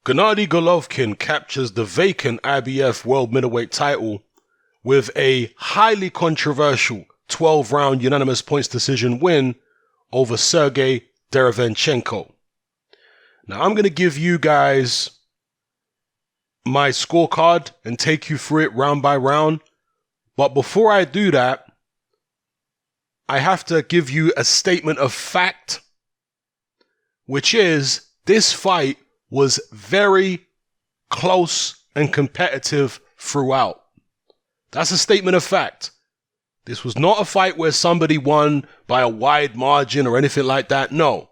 Gennady Golovkin captures the vacant IBF World Middleweight title with a highly controversial 12-round unanimous points decision win over Sergiy Derevyanchenko. Now, I'm going to give you guys my scorecard and take you through it round by round. But before I do that, I have to give you a statement of fact, which is this fight was very close and competitive throughout. That's a statement of fact. This was not a fight where somebody won by a wide margin or anything like that. No.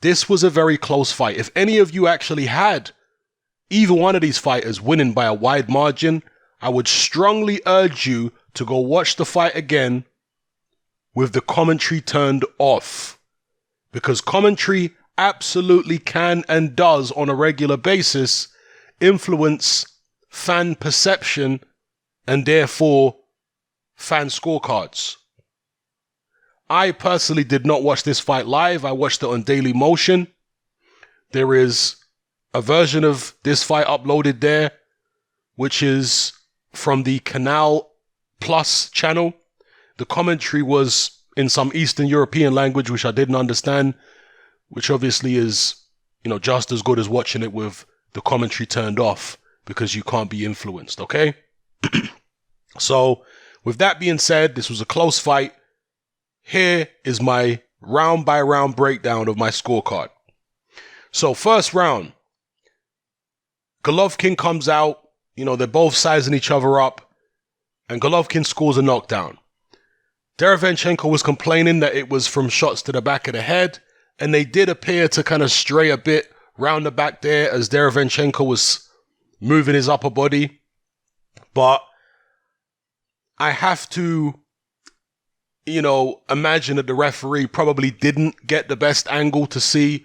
This was a very close fight. If any of you actually had either one of these fighters winning by a wide margin, I would strongly urge you to go watch the fight again with the commentary turned off. Because commentary absolutely can and does on a regular basis influence fan perception and therefore fan scorecards. I personally did not watch this fight live. I watched it on Daily Motion. There is a version of this fight uploaded there, which is from the Canal Plus channel. The commentary was in some Eastern European language, which I didn't understand, which obviously is, just as good as watching it with the commentary turned off because you can't be influenced, okay? So, with that being said, this was a close fight. Here is my round by round breakdown of my scorecard. So, first round, Golovkin comes out, they're both sizing each other up, and Golovkin scores a knockdown. Derevyanchenko was complaining that it was from shots to the back of the head, and they did appear to kind of stray a bit round the back there as Derevyanchenko was moving his upper body. But I have to, imagine that the referee probably didn't get the best angle to see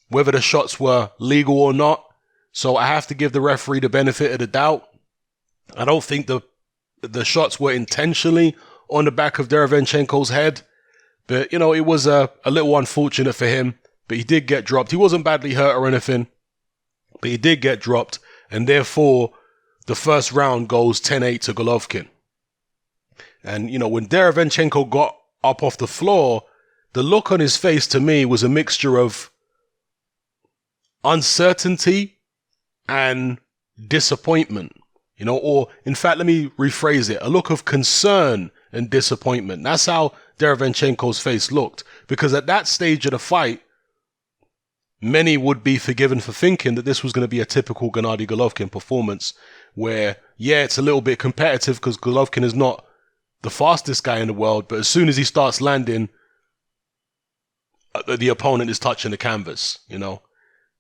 whether the shots were legal or not. So I have to give the referee the benefit of the doubt. I don't think the shots were intentionally on the back of Derevyanchenko's head. But, it was a little unfortunate for him. But he did get dropped. He wasn't badly hurt or anything. But he did get dropped. And therefore, the first round goes 10-8 to Golovkin. And, when Derevyanchenko got up off the floor, the look on his face to me was a mixture of uncertainty and disappointment. Or in fact, let me rephrase it. A look of concern and disappointment. That's how Derevyanchenko's face looked. Because at that stage of the fight, many would be forgiven for thinking that this was going to be a typical Gennady Golovkin performance where, yeah, it's a little bit competitive because Golovkin is not the fastest guy in the world, but as soon as he starts landing, the opponent is touching the canvas,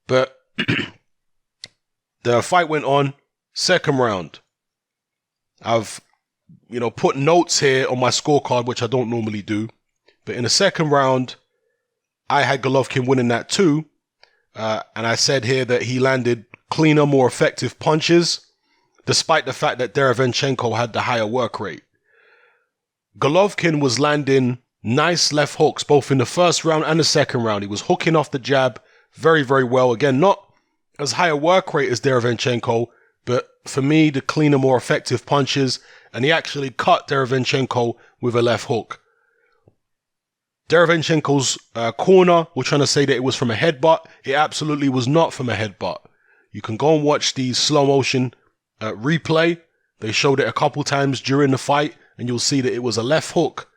But the fight went on. Second round. I've, put notes here on my scorecard, which I don't normally do. But in the second round, I had Golovkin winning that too. And I said here that he landed cleaner, more effective punches, despite the fact that Derevyanchenko had the higher work rate. Golovkin was landing nice left hooks, both in the first round and the second round. He was hooking off the jab very, very well. Again, not as high a work rate as Derevyanchenko, but for me, the cleaner, more effective punches, and he actually cut Derevyanchenko with a left hook. Derevyanchenko's corner were trying to say that it was from a headbutt. It absolutely was not from a headbutt. You can go and watch the slow motion replay. They showed it a couple times during the fight, and you'll see that it was a left hook,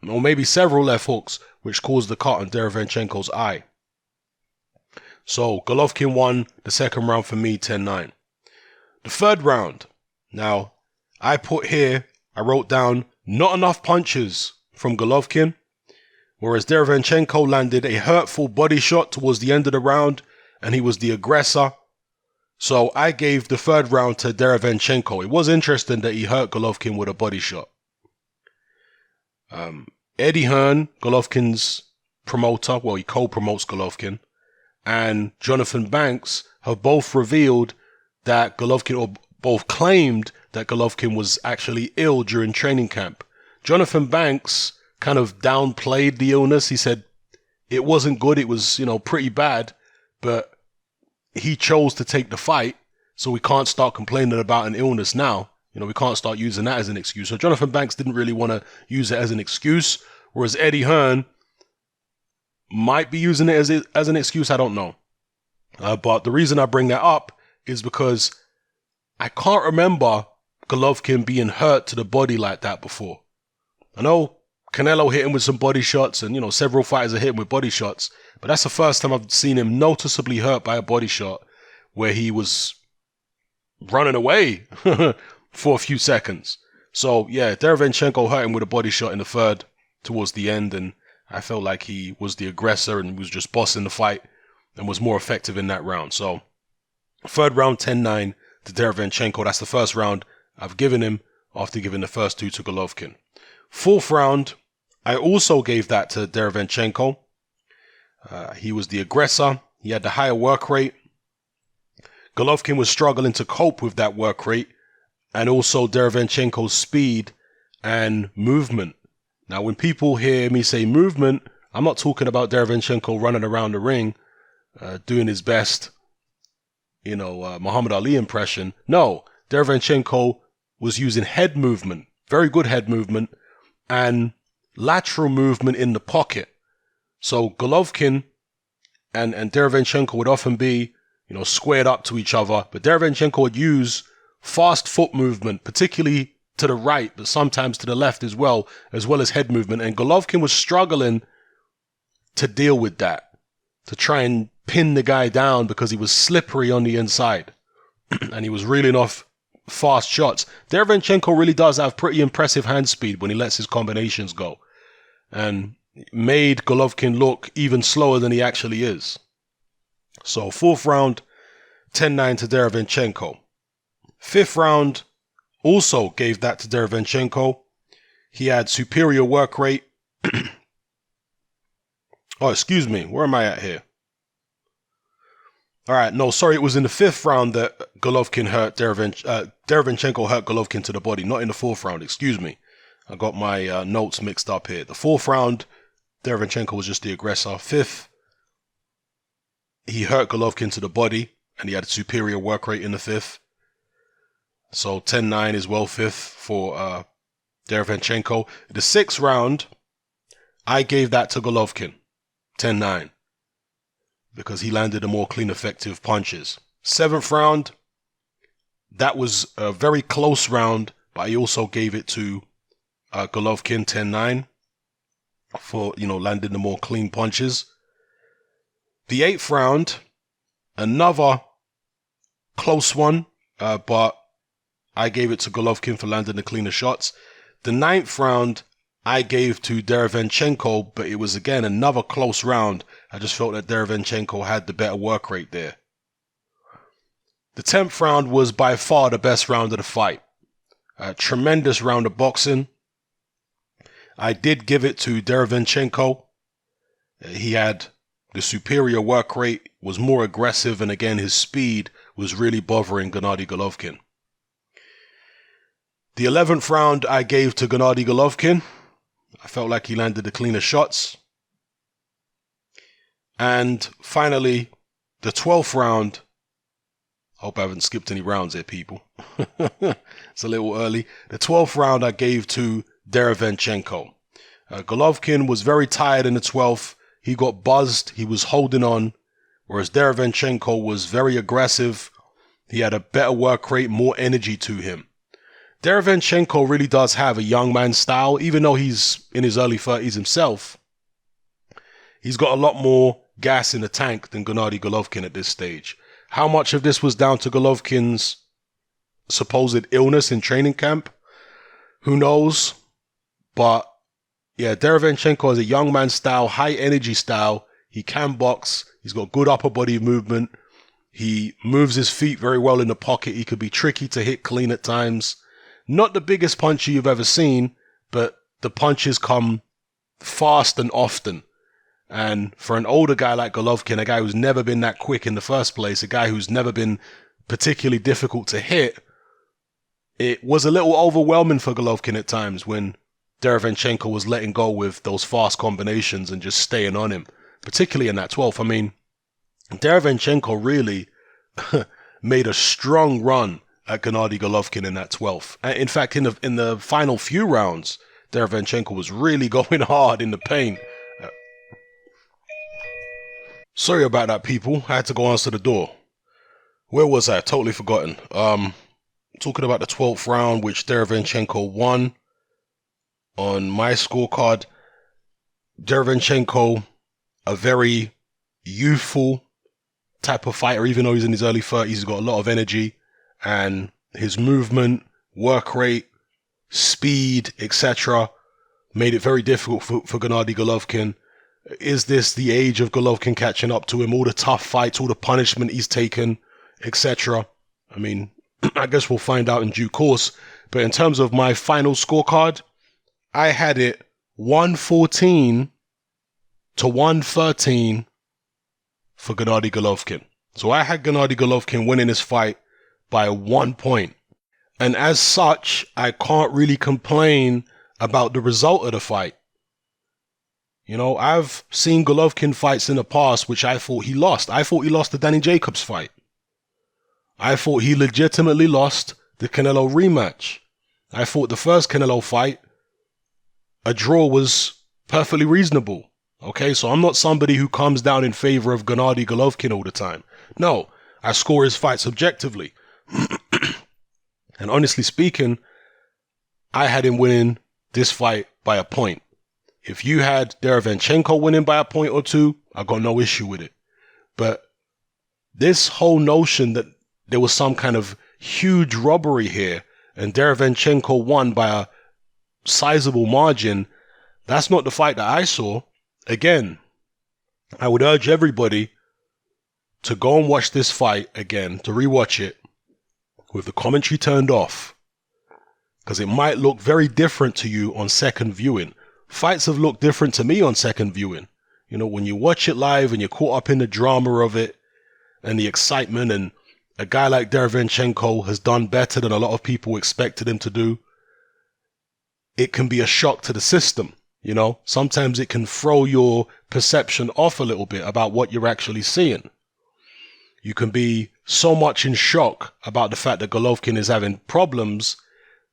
or maybe several left hooks, which caused the cut on Derevyanchenko's eye. So, Golovkin won the second round for me, 10-9. The third round. Now, I wrote down not enough punches from Golovkin, whereas Derevyanchenko landed a hurtful body shot towards the end of the round, and he was the aggressor. So I gave the third round to Derevyanchenko. It was interesting that he hurt Golovkin with a body shot. Eddie Hearn, Golovkin's promoter, well, he co-promotes Golovkin, and Jonathan Banks have both revealed that Golovkin, or both claimed that Golovkin was actually ill during training camp. Jonathan Banks kind of downplayed the illness. He said it wasn't good. It was, pretty bad, but he chose to take the fight, so we can't start complaining about an illness now. We can't start using that as an excuse. So Jonathan Banks didn't really want to use it as an excuse, whereas Eddie Hearn might be using it as an excuse. I don't know. But the reason I bring that up is because I can't remember Golovkin being hurt to the body like that before. I know Canelo hit him with some body shots, and several fighters are hit him with body shots, but that's the first time I've seen him noticeably hurt by a body shot where he was running away for a few seconds. So yeah, Derevyanchenko hurt him with a body shot in the third towards the end, and I felt like he was the aggressor and was just bossing the fight and was more effective in that round. So third round, 10-9 to Derevyanchenko. That's the first round I've given him after giving the first two to Golovkin. Fourth round, I also gave that to Derevyanchenko. He was the aggressor. He had the higher work rate. Golovkin was struggling to cope with that work rate, and also Derevyanchenko's speed and movement. Now, when people hear me say movement, I'm not talking about Derevyanchenko running around the ring, doing his best, Muhammad Ali impression. No, Derevyanchenko was using head movement, very good head movement, and lateral movement in the pocket. So Golovkin and Derevyanchenko would often be, squared up to each other, but Derevyanchenko would use fast foot movement, particularly to the right, but sometimes to the left as well as head movement. And Golovkin was struggling to deal with that, to try and pin the guy down because he was slippery on the inside and he was reeling off fast shots. Derevyanchenko really does have pretty impressive hand speed when he lets his combinations go, and made Golovkin look even slower than he actually is. So fourth round, 10-9 to Derevyanchenko. Fifth round, also gave that to Derevyanchenko. He had superior work rate. Oh, excuse me. Where am I at here? All right. No, sorry. It was in the fifth round that Golovkin hurt Derevyanchenko hurt Golovkin to the body, not in the fourth round. Excuse me. I got my notes mixed up here. The fourth round, Derevyanchenko was just the aggressor. Fifth, he hurt Golovkin to the body, and he had a superior work rate in the fifth. So 10-9 is well fifth for Derevyanchenko. The sixth round, I gave that to Golovkin, 10-9, because he landed the more clean, effective punches. Seventh round, that was a very close round, but I also gave it to Golovkin, 10-9, for, landing the more clean punches. The eighth round, another close one, but I gave it to Golovkin for landing the cleaner shots. The ninth round, I gave to Derevyanchenko, but it was again another close round. I just felt that Derevyanchenko had the better work rate there. The 10th round was by far the best round of the fight. A tremendous round of boxing. I did give it to Derevyanchenko. He had the superior work rate, was more aggressive, and again, his speed was really bothering Gennady Golovkin. The 11th round I gave to Gennady Golovkin. I felt like he landed the cleaner shots. And finally, the 12th round. I hope I haven't skipped any rounds here, people. It's a little early. The 12th round I gave to Derevyanchenko. Golovkin was very tired in the 12th. He got buzzed. He was holding on. Whereas Derevyanchenko was very aggressive. He had a better work rate, more energy to him. Derevyanchenko really does have a young man style, even though he's in his early 30s himself. He's got a lot more gas in the tank than Gennady Golovkin at this stage. How much of this was down to Golovkin's supposed illness in training camp? Who knows? But yeah, Derevyanchenko has a young man style, high energy style. He can box. He's got good upper body movement. He moves his feet very well in the pocket. He could be tricky to hit clean at times. Not the biggest puncher you've ever seen, but the punches come fast and often. And for an older guy like Golovkin, a guy who's never been that quick in the first place, a guy who's never been particularly difficult to hit, it was a little overwhelming for Golovkin at times when Derevyanchenko was letting go with those fast combinations and just staying on him, particularly in that 12th. I mean, Derevyanchenko really made a strong run at Gennady Golovkin in that 12th. In fact, in the final few rounds, Derevyanchenko was really going hard in the paint. Sorry about that, people. I had to go answer the door. Where was I? Totally forgotten. Talking about the 12th round, which Derevyanchenko won. On my scorecard, Derevyanchenko, a very youthful type of fighter, even though he's in his early 30s, he's got a lot of energy, and his movement, work rate, speed, etc. made it very difficult for Gennady Golovkin. Is this the age of Golovkin catching up to him? All the tough fights, all the punishment he's taken, etc. I mean, I guess we'll find out in due course. But in terms of my final scorecard, I had it 114 to 113 for Gennady Golovkin. So I had Gennady Golovkin winning this fight by 1 point. And as such, I can't really complain about the result of the fight. You know, I've seen Golovkin fights in the past which I thought he lost. I thought he lost the Danny Jacobs fight. I thought he legitimately lost the Canelo rematch. I thought the first Canelo fight, a draw was perfectly reasonable. Okay, so I'm not somebody who comes down in favor of Gennady Golovkin all the time. No, I score his fights objectively. And honestly speaking, I had him winning this fight by a point. If you had Derevyanchenko winning by a point or two, I got no issue with it. But this whole notion that there was some kind of huge robbery here and Derevyanchenko won by a sizable margin, that's not the fight that I saw. Again, I would urge everybody to go and watch this fight again, to rewatch it with the commentary turned off, because it might look very different to you on second viewing. Fights have looked different to me on second viewing. You know, when you watch it live and you're caught up in the drama of it and the excitement, and a guy like Derevyanchenko has done better than a lot of people expected him to do, it can be a shock to the system. You know, sometimes it can throw your perception off a little bit about what you're actually seeing. You can be so much in shock about the fact that Golovkin is having problems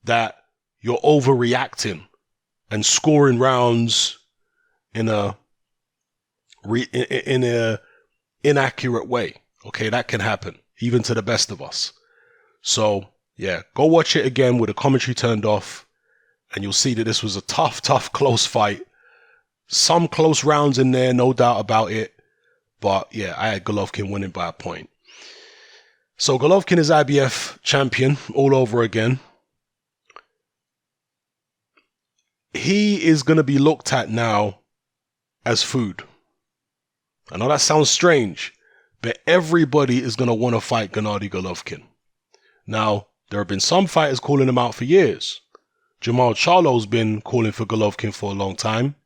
that you're overreacting and scoring rounds in a inaccurate way. Okay, that can happen, even to the best of us. So, yeah, go watch it again with the commentary turned off, and you'll see that this was a tough, close fight. Some close rounds in there, no doubt about it. But, yeah, I had Golovkin winning by a point. So, Golovkin is IBF champion all over again. He is going to be looked at now as food. I know that sounds strange, but everybody is going to want to fight Gennady Golovkin. Now, there have been some fighters calling him out for years. Jamal Charlo's been calling for Golovkin for a long time.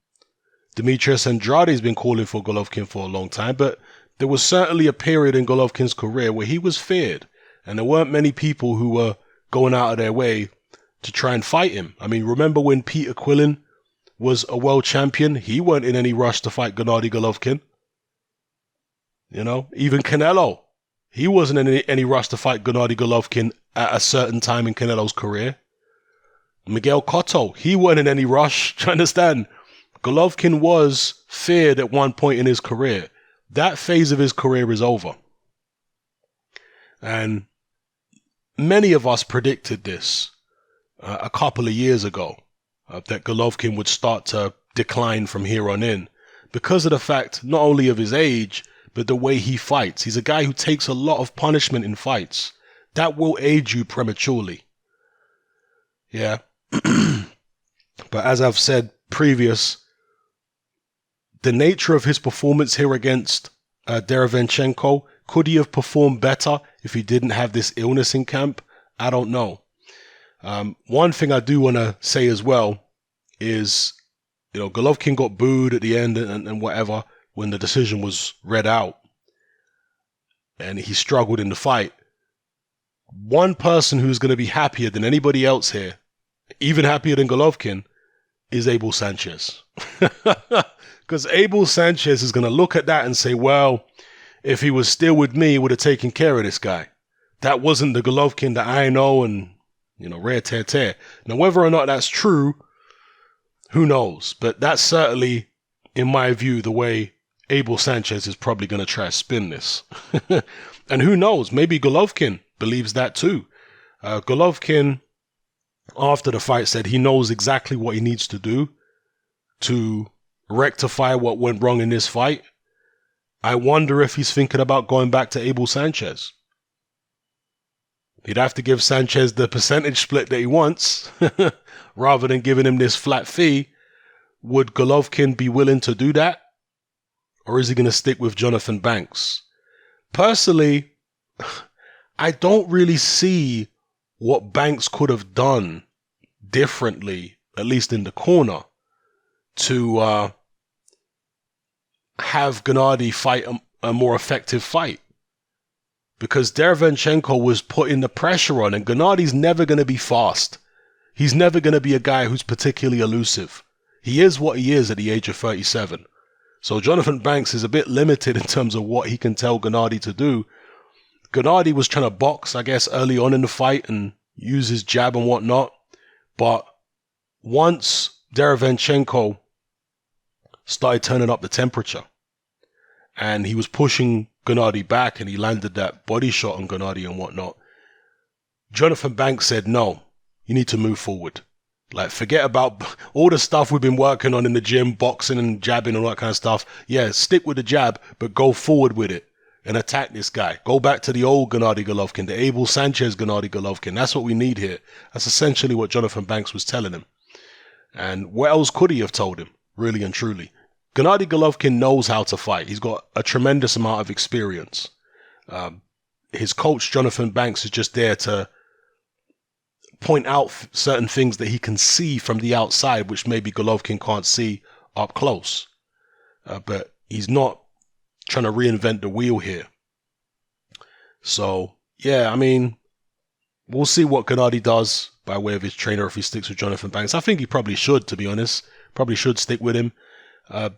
Demetrius Andrade's been calling for Golovkin for a long time, but there was certainly a period in Golovkin's career where he was feared, and there weren't many people who were going out of their way to try and fight him. I mean, remember when Peter Quillin was a world champion? He weren't in any rush to fight Gennady Golovkin. You know, even Canelo, he wasn't in any rush to fight Gennady Golovkin at a certain time in Canelo's career. Miguel Cotto, he wasn't in any rush. Do you understand? Golovkin was feared at one point in his career. That phase of his career is over. And many of us predicted this a couple of years ago, that Golovkin would start to decline from here on in because of the fact not only of his age, but the way he fights. He's a guy who takes a lot of punishment in fights. That will age you prematurely. Yeah. But as I've said previous, the nature of his performance here against Derevyanchenko, could he have performed better if he didn't have this illness in camp? I don't know. One thing I do want to say as well is, you know, Golovkin got booed at the end and whatever when the decision was read out, and he struggled in the fight. One person who's going to be happier than anybody else here, even happier than Golovkin, is Abel Sanchez. Because Abel Sanchez is going to look at that and say, well, if he was still with me, he would have taken care of this guy. That wasn't the Golovkin that I know and, rare tear. Now, whether or not that's true, who knows? But that's certainly, in my view, the way Abel Sanchez is probably going to try to spin this. And who knows? Maybe Golovkin believes that too. Golovkin, after the fight, said he knows exactly what he needs to do to rectify what went wrong in this fight. I wonder if he's thinking about going back to Abel Sanchez. He'd have to give Sanchez the percentage split that he wants, rather than giving him this flat fee. Would Golovkin be willing to do that? Or is he going to stick with Jonathan Banks? Personally, I don't really see what Banks could have done differently, at least in the corner, to have Gennady fight a more effective fight. Because Derevyanchenko was putting the pressure on, and Gennady's never going to be fast. He's never going to be a guy who's particularly elusive. He is what he is at the age of 37. So Jonathan Banks is a bit limited in terms of what he can tell Gennady to do. Gennady was trying to box, I guess, early on in the fight and use his jab and whatnot. But once Derevyanchenko started turning up the temperature and he was pushing Gennady back and he landed that body shot on Gennady and whatnot, Jonathan Banks said, no, you need to move forward. Like, forget about all the stuff we've been working on in the gym, boxing and jabbing and all that kind of stuff. Yeah, stick with the jab, but go forward with it and attack this guy. Go back to the old Gennady Golovkin, the Abel Sanchez Gennady Golovkin. That's what we need here. That's essentially what Jonathan Banks was telling him. And what else could he have told him, really and truly? Gennady Golovkin knows how to fight. He's got a tremendous amount of experience. His coach, Jonathan Banks, is just there to point out certain things that he can see from the outside, which maybe Golovkin can't see up close. But he's not trying to reinvent the wheel here. So, yeah, I mean, we'll see what Gennady does by way of his trainer if he sticks with Jonathan Banks. I think he probably should, to be honest. Probably should stick with him.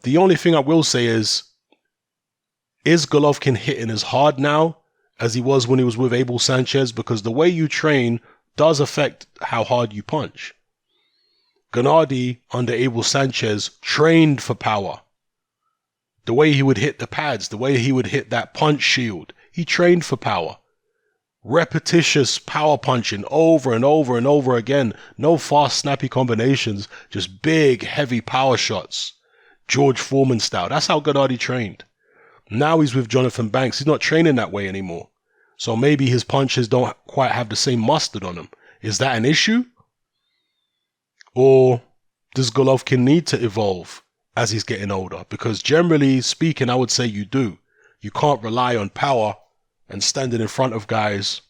The only thing I will say is Golovkin hitting as hard now as he was when he was with Abel Sanchez? Because the way you train does affect how hard you punch. Gennady, under Abel Sanchez, trained for power. The way he would hit the pads, the way he would hit that punch shield, he trained for power. Repetitious power punching over and over and over again. No fast, snappy combinations, just big, heavy power shots. George Foreman style. That's how Gennady trained. Now he's with Jonathan Banks. He's not training that way anymore. So maybe his punches don't quite have the same mustard on them. Is that an issue? Or does Golovkin need to evolve as he's getting older? Because generally speaking, I would say you do. You can't rely on power and standing in front of guys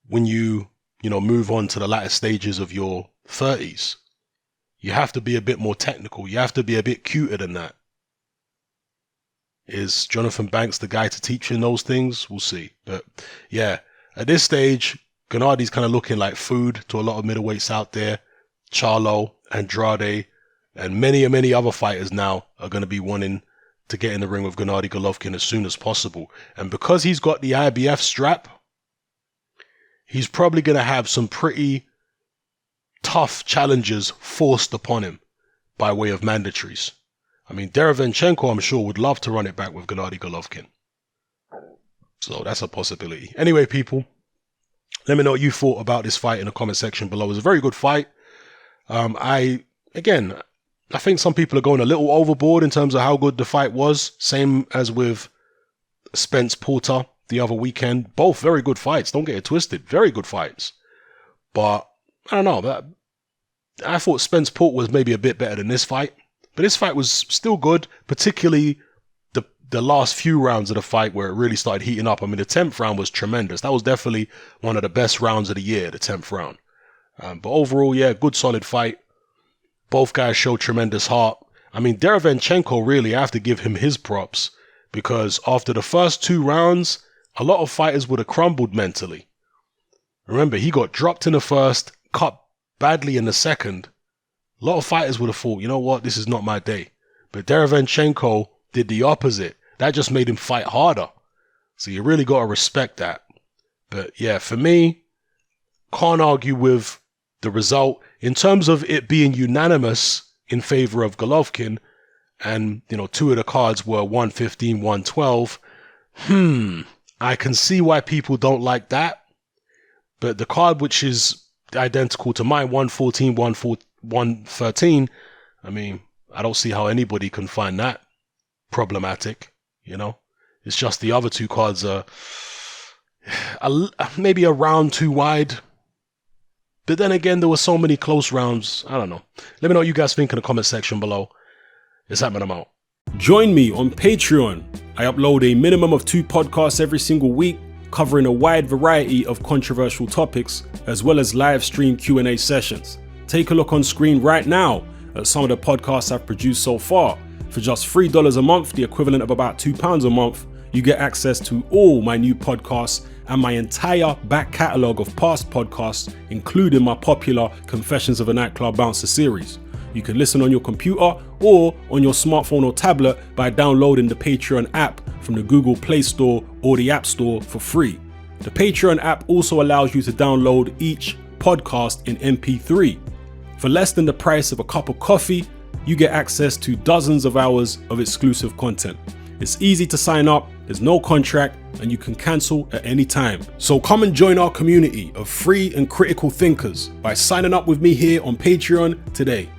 when you move on to the latter stages of your 30s. You have to be a bit more technical. You have to be a bit cuter than that. Is Jonathan Banks the guy to teach you those things? We'll see. But yeah, at this stage, Gennady's kind of looking like food to a lot of middleweights out there. Charlo, Andrade, and many other fighters now are going to be wanting to get in the ring with Gennady Golovkin as soon as possible. And because he's got the IBF strap, he's probably going to have some pretty tough challenges forced upon him by way of mandatories. I mean, Derevyanchenko, I'm sure, would love to run it back with Gennady Golovkin. So that's a possibility. Anyway, people, let me know what you thought about this fight in the comment section below. It was a very good fight. I think some people are going a little overboard in terms of how good the fight was. Same as with Spence Porter the other weekend. Both very good fights. Don't get it twisted. Very good fights. But I don't know. I thought Spence Porter was maybe a bit better than this fight. But this fight was still good, particularly the last few rounds of the fight where it really started heating up. I mean, the 10th round was tremendous. That was definitely one of the best rounds of the year, the 10th round. But overall, yeah, good solid fight. Both guys showed tremendous heart. I mean, Derevyanchenko, really, I have to give him his props because after the first 2 rounds, a lot of fighters would have crumbled mentally. Remember, he got dropped in the first, cut badly in the second. A lot of fighters would have thought, you know what, this is not my day. But Derevyanchenko did the opposite That just made him fight harder. So you really got to respect that. But yeah, for me, can't argue with the result. In terms of it being unanimous in favor of Golovkin, and, two of the cards were 115, 112, I can see why people don't like that. But the card which is identical to mine, 114, 113, I mean, I don't see how anybody can find that problematic, It's just the other two cards are maybe a round too wide. But then again, there were so many close rounds. I don't know. Let me know what you guys think in the comment section below. It's happening, I'm out. Join me on Patreon. I upload a minimum of 2 podcasts every single week, covering a wide variety of controversial topics, as well as live stream Q&A sessions. Take a look on screen right now at some of the podcasts I've produced so far. For just $3 a month, the equivalent of about £2 a month, you get access to all my new podcasts and my entire back catalogue of past podcasts, including my popular Confessions of a Nightclub Bouncer series. You can listen on your computer or on your smartphone or tablet by downloading the Patreon app from the Google Play Store or the App Store for free. The Patreon app also allows you to download each podcast in MP3. For less than the price of a cup of coffee, you get access to dozens of hours of exclusive content. It's easy to sign up, there's no contract, and you can cancel at any time. So come and join our community of free and critical thinkers by signing up with me here on Patreon today.